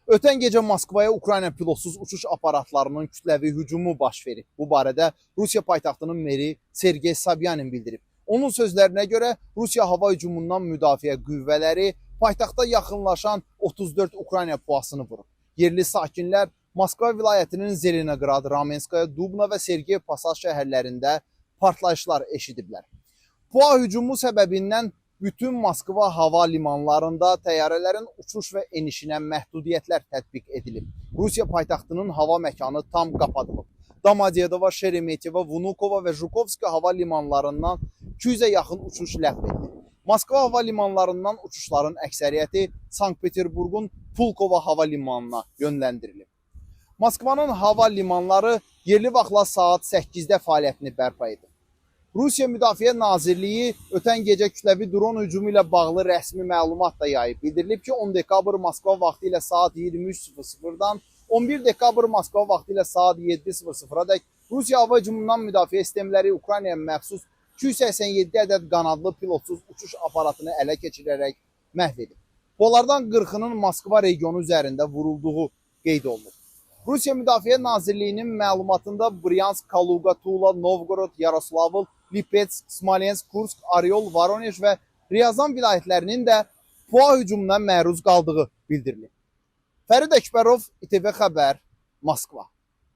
Ötən gecə Moskvaya Ukrayna pilotsuz uçuş aparatlarının kütləvi hücumu baş verib. Bu barədə Rusiya paytaxtının meri Sergey Sobyanin bildirib. Onun sözlərinə görə Rusiya hava hücumundan müdafiə qüvvələri paytaxta yaxınlaşan 34 Ukrayna puasını vurub. Yerli sakinlər Moskva vilayətinin Zelenograd, Ramenskaya, Dubna və Sergey Posad şəhərlərində partlayışlar eşidiblər. PUA hücumu səbəbindən bütün Moskva hava limanlarında təyyarələrin uçuş və enişinə məhdudiyyətlər tətbiq edilib. Rusiya paytaxtının hava məkanı tam qapadılıb. Domodedovo, Şeremetyevo, Vnukovo və Jhukovski hava limanlarından 200-ə yaxın uçuş ləğv edilib. Moskva hava limanlarından uçuşların əksəriyyəti Sankt-Peterburqun Pulkovo hava limanına yönləndirilib. Moskvanın hava limanları yerli vaxtla saat 8-də fəaliyyətini bərpa edib. Rusiya Müdafiə Nazirliyi ötən gecə kütləvi dron hücumu ilə bağlı rəsmi məlumat da yayıb. Bildirilib ki, 10 dekabr Moskva vaxtı ilə saat 23:00-dan 11 dekabr Moskva vaxtı ilə saat 7:00-dək Rusiya hava hücumundan müdafiə sistemləri Ukraynaya məxsus 287 ədəd qanadlı pilotsuz uçuş aparatını ələ keçirərək məhv edib. Onlardan 40-ının Moskva regionu üzərində vurulduğu qeyd olunub. Rusiya Müdafiə Nazirliyinin məlumatında Bryansk, Kaluga, Tula, Novgorod, Yaroslavl, Lipetsk, Smolensk, Kursk, Oryol, Voronej və Ryazan vilayətlərinin də PUA hücumuna məruz qaldığı bildirilib. Fərid Əkbərov, İTV Xəbər, Moskva.